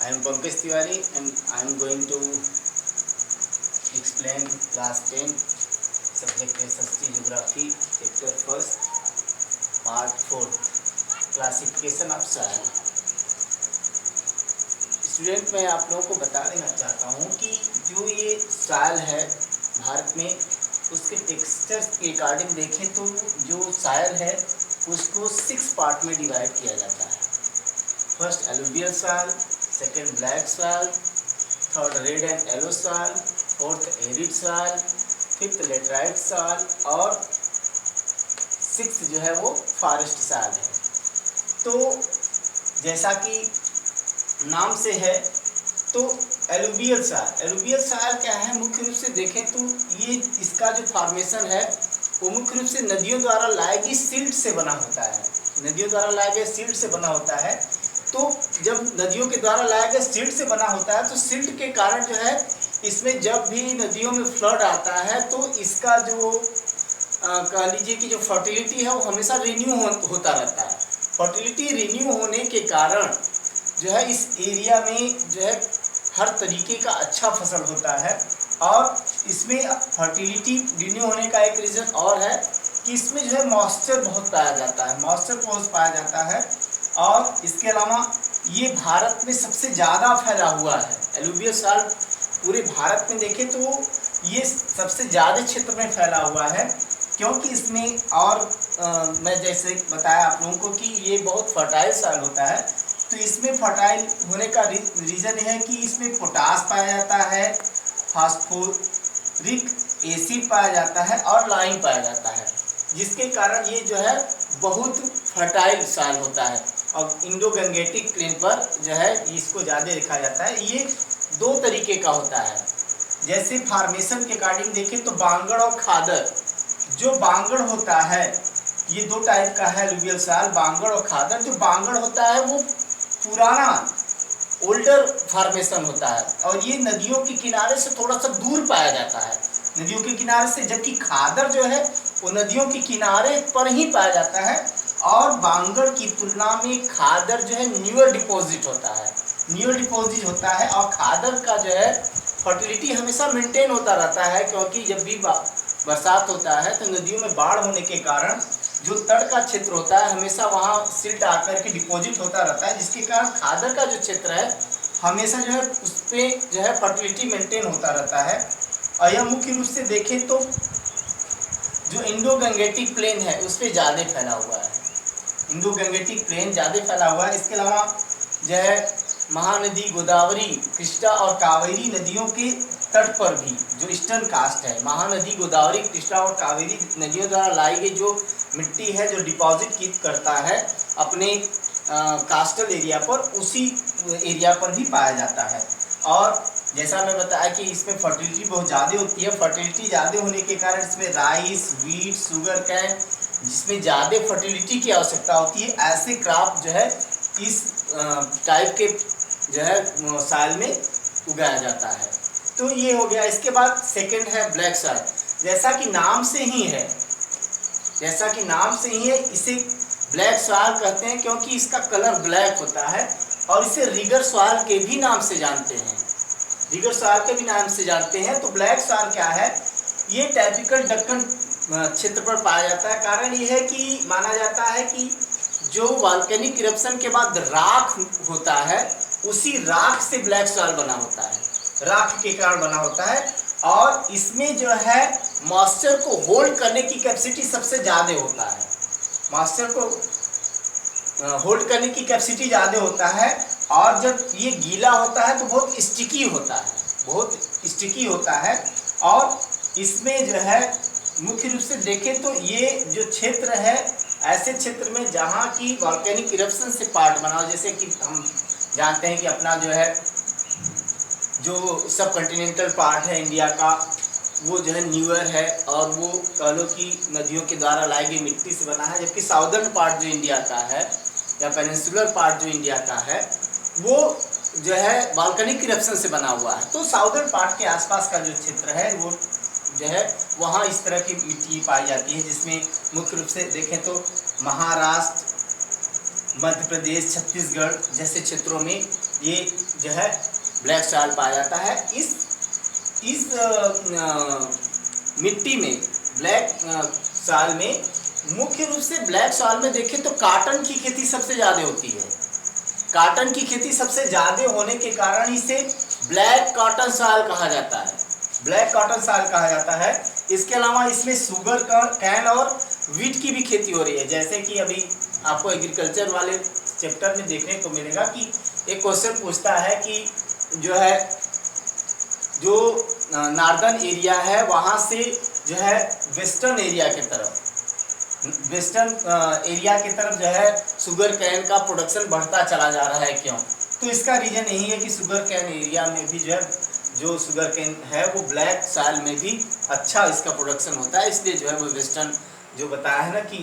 I am Pankaj Tiwari and I am going to explain class 10 subject is History Geography chapter first part 4th classification of soil। Student मैं आप लोगों को बता देना चाहता हूँ कि जो ये सॉइल है भारत में उसके टेक्सचर के अकॉर्डिंग देखें तो जो सॉइल है उसको 6 पार्ट में डिवाइड किया जाता है। First alluvial soil, second black soil, third red and yellow soil, fourth arid soil, fifth laterite soil और सिक्स्थ जो है वो फॉरेस्ट सॉइल है। तो जैसा कि नाम से है तो एलुवियल सॉइल क्या है, मुख्य रूप से देखें तो ये इसका जो फॉर्मेशन है वो मुख्य रूप से नदियों द्वारा लाए गए सिल्ट से बना होता है। नदियों द्वारा लाए गए सिल्ट से बना होता है। तो जब नदियों के द्वारा लाया गया सिल्ट से बना होता है तो सिल्ट के कारण जो है इसमें जब भी नदियों में फ्लड आता है तो इसका जो कह लीजिए कि जो फर्टिलिटी है वो हमेशा रिन्यू होता रहता है। फर्टिलिटी रिन्यू होने के कारण जो है इस एरिया में जो है हर तरीके का अच्छा फसल होता है। और इसमें फर्टिलिटी रिन्यू होने का एक रीज़न और है कि इसमें जो है मॉइस्चर बहुत पाया जाता है। और इसके अलावा ये भारत में सबसे ज़्यादा फैला हुआ है। एलुवियल सॉइल पूरे भारत में देखें तो ये सबसे ज़्यादा क्षेत्र में फैला हुआ है, क्योंकि इसमें और मैं जैसे बताया आप लोगों को कि ये बहुत फर्टाइल सॉइल होता है। तो इसमें फर्टाइल होने का रीज़न है कि इसमें पोटास पाया जाता है, फास्फोरिक एसिड पाया जाता है और लाइम पाया जाता है, जिसके कारण ये जो है बहुत फर्टाइल सॉइल होता है। और इंडो गंगेटिक प्लेन पर जो है इसको ज़्यादा देखा जाता है। ये 2 तरीके का होता है। जैसे फॉर्मेशन के अकॉर्डिंग देखें तो बांगड़ और खादर। जो बांगड़ होता है ये 2 टाइप का है एलुवियल सॉइल, बांगड़ और खादर। जो बांगड़ होता है वो पुराना ओल्डर फॉर्मेशन होता है और ये नदियों के किनारे से थोड़ा सा दूर पाया जाता है, नदियों के किनारे से। जबकि खादर जो है वो नदियों के किनारे पर ही पाया जाता है। और बांगड़ की तुलना में खादर जो है न्यूअर डिपॉजिट होता है। और खादर का जो है फर्टिलिटी हमेशा मेंटेन होता रहता है, क्योंकि जब भी बरसात होता है तो नदियों में बाढ़ होने के कारण जो तट का क्षेत्र होता है हमेशा वहाँ सिल्ट आकर के डिपॉजिट होता रहता है, जिसके कारण खादर का जो क्षेत्र है हमेशा जो है उस पर जो है फर्टिलिटी मेंटेन होता रहता है। और यह मुख्य रूप से देखें तो जो इंडो गंगेटिक प्लेन है उस पर ज़्यादा फैला हुआ है। इंडो गंगेटिक प्लेन ज़्यादा फैला हुआ है। इसके अलावा जो है महानदी गोदावरी, कृष्णा और कावेरी नदियों के तट पर भी जो ईस्टर्न कास्ट है, महानदी गोदावरी, कृष्णा और कावेरी नदियों द्वारा लाई गई जो मिट्टी है जो डिपॉजिट करता है अपने कास्टल एरिया पर, उसी एरिया पर भी पाया जाता है। और जैसा मैं बताया कि इसमें फर्टिलिटी बहुत ज़्यादा होती है। फर्टिलिटी ज़्यादा होने के कारण इसमें राइस, वीट, शुगर कैन, जिसमें ज़्यादा फर्टिलिटी की आवश्यकता होती है, ऐसे क्रॉप जो है इस टाइप के जो है सॉइल में उगाया जाता है। तो ये हो गया। इसके बाद सेकंड है ब्लैक सॉइल। जैसा कि नाम से ही है इसे ब्लैक सॉइल कहते हैं, क्योंकि इसका कलर ब्लैक होता है। और इसे रिगर सॉइल के भी नाम से जानते हैं। तो ब्लैक सॉइल क्या है, ये टाइपिकल दक्कन क्षेत्र पर पाया जाता है। कारण ये है कि माना जाता है कि जो वॉल्केनिक इरप्शन के बाद राख होता है उसी राख से ब्लैक सॉइल बना होता है, राख के कारण बना होता है। और इसमें जो है मॉइस्चर को होल्ड करने की कैपेसिटी सबसे ज़्यादा होता है। मॉइस्चर को होल्ड करने की कैपेसिटी ज़्यादा होता है। और जब ये गीला होता है तो बहुत स्टिकी होता है। और इसमें जो है मुख्य रूप से देखें तो ये जो क्षेत्र है ऐसे क्षेत्र में जहाँ की वॉल्केनिक इरप्शन से पार्ट बना हो, जैसे कि हम जानते हैं कि अपना जो है जो सब कॉन्टिनेंटल पार्ट है इंडिया का वो जो है न्यूअर है और वो कह लो कि नदियों के द्वारा लाई गई मिट्टी से बना है। जबकि साउदर्न पार्ट जो इंडिया का है या पेनिनसुलर पार्ट जो इंडिया का है वो जो है वॉल्केनिक इरप्शन से बना हुआ है। तो साउदर्न पार्ट के आसपास का जो क्षेत्र है वो जो है वहाँ इस तरह की मिट्टी पाई जाती है, जिसमें मुख्य रूप से देखें तो महाराष्ट्र, मध्य प्रदेश, छत्तीसगढ़ जैसे क्षेत्रों में ये जो है ब्लैक सॉइल पाया जाता है। इस मिट्टी में ब्लैक सॉइल में मुख्य रूप से ब्लैक सॉइल में देखें तो काटन की खेती सबसे ज़्यादा होती है। काटन की खेती सबसे ज़्यादा होने के कारण इसे ब्लैक कॉटन सॉइल कहा जाता है, ब्लैक कॉटन सॉइल कहा जाता है। इसके अलावा इसमें शुगर कैन और वीट की भी खेती हो रही है। जैसे कि अभी आपको एग्रीकल्चर वाले चैप्टर में देखने को मिलेगा कि एक क्वेश्चन पूछता है कि जो है जो नॉर्दर्न एरिया है वहाँ से जो है वेस्टर्न एरिया की तरफ जो है शुगर कैन का प्रोडक्शन बढ़ता चला जा रहा है। क्यों? तो इसका रीज़न यही है कि शुगर कैन एरिया में भी जो है जो शुगर कैन है वो ब्लैक सॉइल में भी अच्छा इसका प्रोडक्शन होता है, इसलिए जो है वो वेस्टर्न जो बताया है ना कि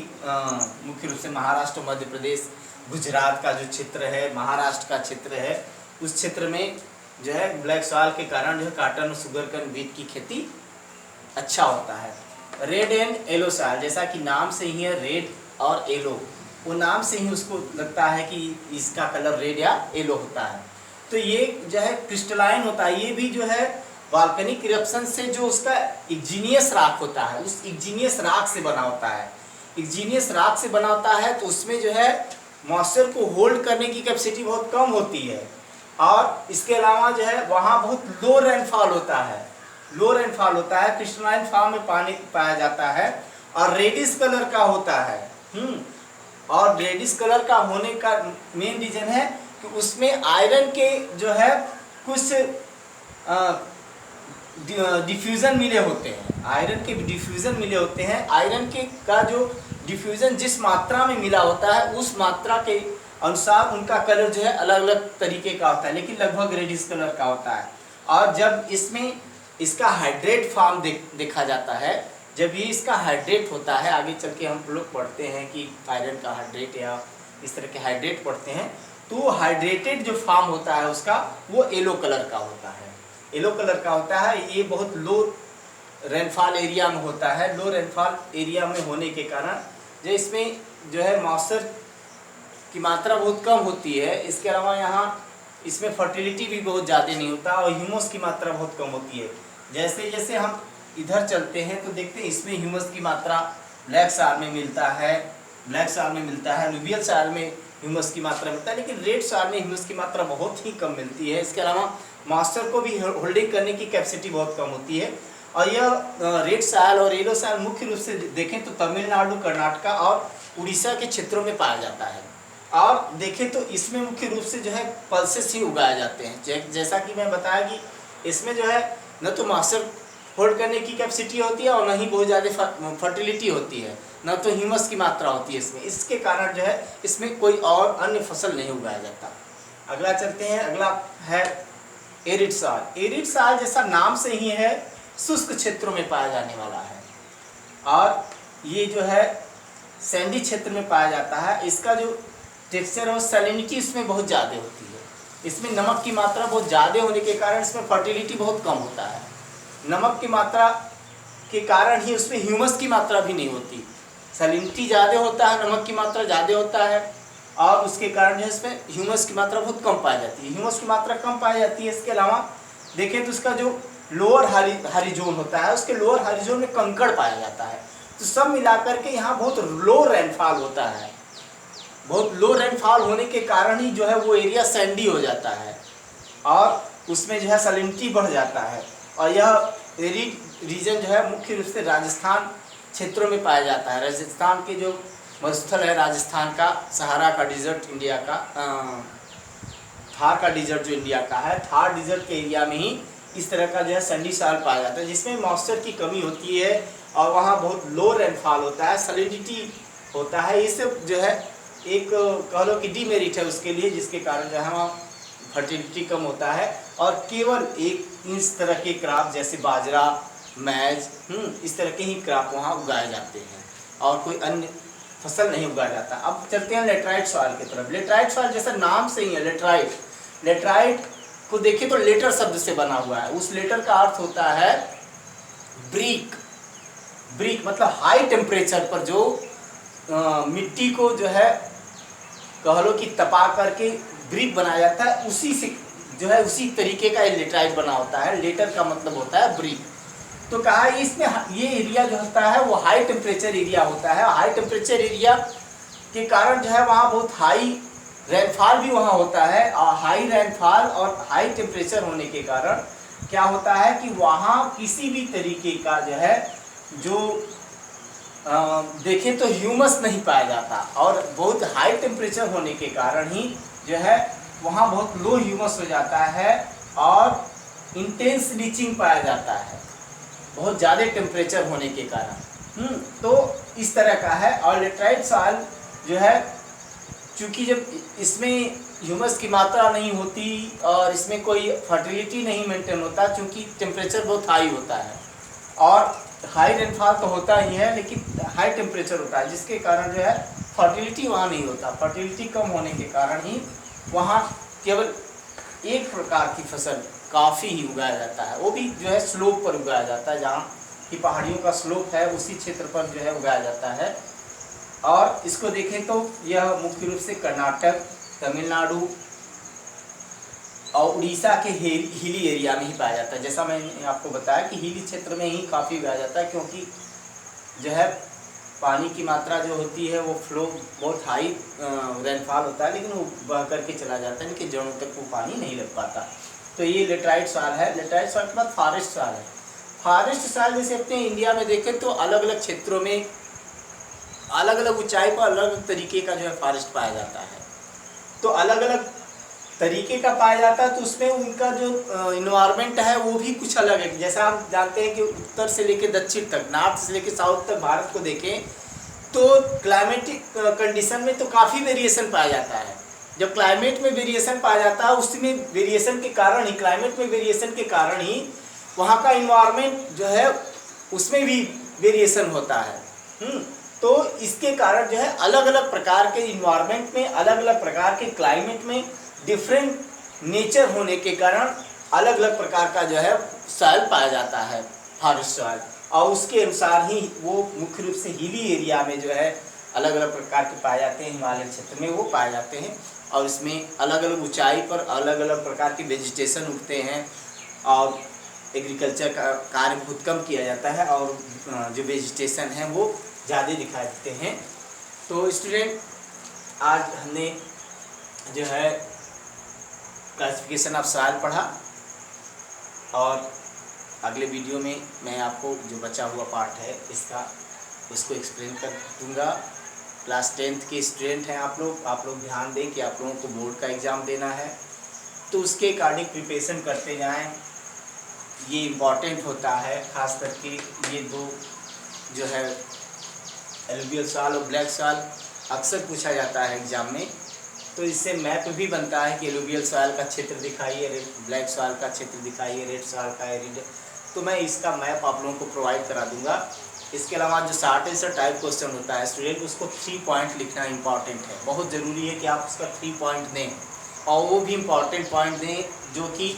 मुख्य रूप से महाराष्ट्र, मध्य प्रदेश, गुजरात का जो क्षेत्र है, महाराष्ट्र का क्षेत्र है, उस क्षेत्र में जो है ब्लैक सॉइल के कारण जो है काटन और शुगर कैन वीट की खेती अच्छा होता है। रेड एंड येलो सॉइल, जैसा कि नाम से ही है रेड और येलो, वो नाम से ही उसको लगता है कि इसका कलर रेड या येलो होता है। तो ये जो है क्रिस्टलाइन होता है, ये भी जो है वॉल्केनिक इरप्शन से जो उसका इग्जीनियस राख होता है उस इग्जीनियस राख से बना होता है। इग्जीनियस राख से बना होता है तो उसमें जो है मॉइस्चर को होल्ड करने की कैपेसिटी बहुत कम होती है, और इसके अलावा जो है वहाँ बहुत लो रेनफॉल होता है, लो रेनफॉल होता है। क्रिस्टलाइन फॉर्म में पानी पाया जाता है और रेडिश कलर का होता है। और रेडिश कलर का होने का मेन रीजन है कि उसमें आयरन के जो है कुछ डिफ्यूज़न मिले होते हैं, आयरन के डिफ्यूज़न मिले होते हैं। आयरन के का जो डिफ्यूज़न जिस मात्रा में मिला होता है उस मात्रा के अनुसार उनका कलर जो है अलग अलग तरीके का होता है, लेकिन लगभग रेडिश कलर का होता है। और जब इसमें इसका हाइड्रेट फॉर्म देखा जाता है, जब ये इसका हाइड्रेट होता है, आगे चल के हम लोग पढ़ते हैं कि आयरन का हाइड्रेट या इस तरह के हाइड्रेट पढ़ते हैं, तो हाइड्रेटेड जो फॉर्म होता है उसका वो येलो कलर का होता है, येलो कलर का होता है। ये बहुत लो रेनफॉल एरिया में होता है। लो रेनफॉल एरिया में होने के कारण जो इसमें जो है मॉइस्चर की मात्रा बहुत कम होती है। इसके अलावा यहाँ इसमें फर्टिलिटी भी बहुत ज़्यादा नहीं होता और ह्यूमस की मात्रा बहुत कम होती है। जैसे जैसे हम इधर चलते हैं तो देखते हैं इसमें ह्यूमस की मात्रा ब्लैक सॉइल में मिलता है, ब्लैक सॉइल में मिलता है, अलूवियल सॉइल में ह्यूमस की मात्रा मिलता है, लेकिन रेड सॉइल में ह्यूमस की मात्रा बहुत ही कम मिलती है। इसके अलावा मॉइस्चर को भी होल्डिंग करने की कैपेसिटी बहुत कम होती है। और यह रेड सॉइल और येलो सॉइल मुख्य रूप से देखें तो तमिलनाडु, कर्नाटका और उड़ीसा के क्षेत्रों में पाया जाता है। और देखें तो इसमें मुख्य रूप से जो है पल्सेस ही उगाए जाते हैं। जैसा कि मैं बताया कि इसमें जो है न तो मॉइस्चर होल्ड करने की कैपेसिटी होती है और न ही बहुत ज़्यादा फर्टिलिटी होती है, न तो ह्यूमस की मात्रा होती है इसमें। इसके कारण जो है इसमें कोई और अन्य फसल नहीं उगाया जाता। अगला चलते हैं, अगला है एरिड सॉइल। एरिड सॉइल जैसा नाम से ही है शुष्क क्षेत्रों में पाया जाने वाला है, और ये जो है सैंडी क्षेत्र में पाया जाता है। इसका जो टेक्सचर और सैलिनिटी इसमें बहुत ज़्यादा होती है। इसमें नमक की मात्रा बहुत ज़्यादा होने के कारण इसमें फर्टिलिटी बहुत कम होता है। नमक की मात्रा के कारण ही उसमें ह्यूमस की मात्रा भी नहीं होती। सैलिनिटी ज़्यादा होता है, नमक की मात्रा ज़्यादा होता है, और उसके कारण जो है इसमें ह्यूमस की मात्रा बहुत कम पाई जाती है। ह्यूमस की मात्रा कम पाई जाती है। इसके अलावा देखें तो उसका जो लोअर हारिजोन होता है, उसके लोअर हारिजोन में कंकड़ पाया जाता है। तो सब मिलाकर के यहाँ बहुत लो रेनफॉल होता है। बहुत लो रेनफॉल होने के कारण ही जो है वो एरिया सैंडी हो जाता है और उसमें जो है सैलिनिटी बढ़ जाता है। और यह एरिड रीजन जो है मुख्य रूप से राजस्थान क्षेत्रों में पाया जाता है। राजस्थान के जो मरुस्थल है, राजस्थान का सहारा का डिजर्ट, इंडिया का थार का डिजर्ट जो इंडिया का है, थार डिजर्ट के एरिया में ही इस तरह का जो है सैंडी सॉइल पाया जाता है, जिसमें मॉइस्चर की कमी होती है और वहाँ बहुत लो रेनफॉल होता है, सैलिनिटी होता है। ये सब जो है एक कह लो कि डीमेरिट है उसके लिए, जिसके कारण जो है वहाँ फर्टिलिटी कम होता है और केवल एक इस तरह के क्रॉप जैसे बाजरा, मैज, इस तरह के ही क्रॉप वहाँ उगाए जाते हैं और कोई अन्य फसल नहीं उगाया जाता। अब चलते हैं लेटराइट सॉइल की तरफ। लेटराइट सॉइल जैसा नाम से ही है लेटराइट, लेटराइट को देखें तो लेटर शब्द से बना हुआ है। उस लेटर का अर्थ होता है ब्रिक। ब्रिक मतलब हाई टेम्परेचर पर जो मिट्टी को जो है कह लो कि तपा करके ब्रिक बनाया जाता है, उसी से जो है उसी तरीके का लेटराइट बना होता है। लेटर का मतलब होता है ब्रिक। तो कहा इसमें ये एरिया जो होता है वो हाई टेम्परेचर एरिया होता है। हाई टेम्परेचर एरिया के कारण जो है वहाँ बहुत हाई रेनफॉल भी वहाँ होता है, और हाई रेनफॉल और हाई टेम्परेचर होने के कारण क्या होता है कि वहाँ किसी भी तरीके का जो है जो देखें तो ह्यूमस नहीं पाया जाता, और बहुत हाई टेम्परेचर होने के कारण ही जो है वहाँ बहुत लो ह्यूमस हो जाता है और इंटेंस लीचिंग पाया जाता है बहुत ज़्यादा टेम्परेचर होने के कारण। तो इस तरह का है। और लेटराइट सॉइल जो है चूँकि जब इसमें ह्यूमस की मात्रा नहीं होती और इसमें कोई फर्टिलिटी नहीं मेंटेन होता, चूँकि टेम्परेचर बहुत हाई होता है और हाई रेनफॉल तो होता ही है, लेकिन हाई टेम्परेचर होता है, जिसके कारण जो है फर्टिलिटी वहाँ नहीं होता। फर्टिलिटी कम होने के कारण ही वहाँ केवल एक प्रकार की फसल काफ़ी ही उगाया जाता है, वो भी जो है स्लोप पर उगाया जाता है, जहाँ की पहाड़ियों का स्लोप है उसी क्षेत्र पर जो है उगाया जाता है। और इसको देखें तो यह मुख्य रूप से कर्नाटक, तमिलनाडु और उड़ीसा के हिली एरिया में ही पाया जाता है। जैसा मैंने आपको बताया कि हिली क्षेत्र में ही काफ़ी उगाया जाता है, क्योंकि जो है पानी की मात्रा जो होती है वो फ्लो बहुत हाई रेनफॉल होता है, लेकिन वो बह करके चला जाता है, इनके जड़ों तक वो पानी नहीं लग पाता। तो ये लेटराइट सॉइल है। लेटराइट सॉइल के बाद फॉरेस्ट सॉइल है। फॉरेस्ट सॉइल जैसे अपने इंडिया में देखें तो अलग अलग क्षेत्रों में अलग अलग ऊंचाई पर अलग अलग तरीके का जो है फॉरेस्ट पाया जाता है। तो अलग अलग तरीके का पाया जाता है, तो उसमें उनका जो इन्वायरमेंट है वो भी कुछ अलग है। जैसा हम जानते हैं कि उत्तर से लेकर दक्षिण तक, नॉर्थ से लेकर साउथ तक भारत को देखें तो क्लाइमेटिक कंडीशन में तो काफ़ी वेरिएशन पाया जाता है। जब क्लाइमेट में वेरिएशन पाया जाता है, उसमें वेरिएशन के कारण ही, क्लाइमेट में वेरिएशन के कारण ही वहाँ का इन्वायरमेंट जो है उसमें भी वेरिएशन होता है। तो इसके कारण जो है अलग अलग प्रकार के इन्वायरमेंट में, अलग अलग प्रकार के क्लाइमेट में डिफरेंट नेचर होने के कारण अलग अलग प्रकार का जो है सॉइल पाया जाता है, फॉरेस्ट सॉइल। और उसके अनुसार ही वो मुख्य रूप से हिली एरिया में जो है अलग अलग प्रकार के पाए जाते हैं, हिमालय क्षेत्र में वो पाए जाते हैं। और इसमें अलग अलग ऊंचाई पर अलग अलग प्रकार के वेजिटेशन उगते हैं और एग्रीकल्चर का कार्य बहुत कम किया जाता है, और जो वेजिटेशन है वो ज़्यादा दिखाई देते हैं। तो स्टूडेंट, आज हमने जो है क्लासिफिकेशन ऑफ सॉइल पढ़ा, और अगले वीडियो में मैं आपको जो बचा हुआ पार्ट है उसको एक्सप्लेन कर दूँगा। क्लास 10th के स्टूडेंट हैं आप लोग ध्यान दें कि आप लोगों को बोर्ड का एग्ज़ाम देना है, तो उसके अकॉर्डिंग प्रिपरेशन करते जाएं। ये इम्पॉर्टेंट होता है, ख़ास करके ये दो जो है एलुवियल सॉइल और ब्लैक सॉइल अक्सर पूछा जाता है एग्ज़ाम में। तो इससे मैप भी बनता है कि एलुवियल सॉइल का क्षेत्र दिखाइए, ब्लैक सॉइल का क्षेत्र दिखाइए, रेड सॉइल का एरिया। तो मैं इसका मैप आप लोगों को प्रोवाइड करा दूंगा। इसके अलावा जो शॉर्ट आंसर टाइप क्वेश्चन होता है स्टूडेंट, उसको 3 पॉइंट लिखना इंपॉर्टेंट है। बहुत ज़रूरी है कि आप उसका 3 पॉइंट दें, और वो भी इम्पॉर्टेंट पॉइंट दें जो कि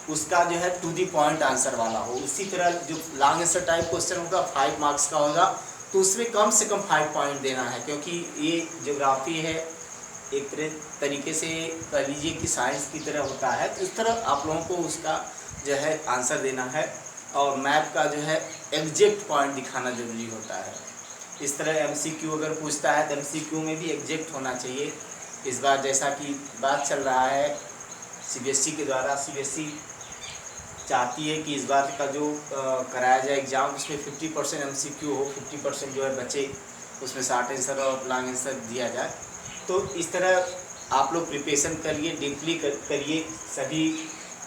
उसका जो है टू दी पॉइंट आंसर वाला हो। उसी तरह जो लॉन्ग आंसर टाइप क्वेश्चन होगा 5 मार्क्स का होगा, तो उसमें कम से कम 5 पॉइंट देना है, क्योंकि ये ज्योग्राफी है, एक तरीके से कह लीजिए कि साइंस की तरह होता है। तो इस तरह आप लोगों को उसका जो है आंसर देना है, और मैप का जो है एग्जैक्ट पॉइंट दिखाना ज़रूरी होता है। इस तरह MCQ अगर पूछता है तो MCQ में भी एग्जैक्ट होना चाहिए। इस बार जैसा कि बात चल रहा है CBSE के द्वारा, CBSE चाहती है कि इस बार का जो कराया जाए एग्ज़ाम, उसमें 50% MCQ हो, 50% जो है बचे उसमें शॉर्ट आंसर और लॉन्ग आंसर दिया जाए। तो इस तरह आप लोग प्रिपरेशन करिए, डीपली करिए, सभी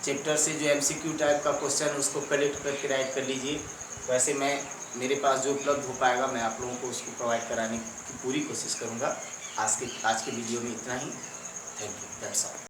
चैप्टर से जो MCQ टाइप का क्वेश्चन उसको कलेक्ट करके राइट कर लीजिए। वैसे मेरे पास जो उपलब्ध हो पाएगा मैं आप लोगों को उसको प्रोवाइड कराने की पूरी कोशिश करूँगा। आज के वीडियो में इतना ही। Thank you, that's all.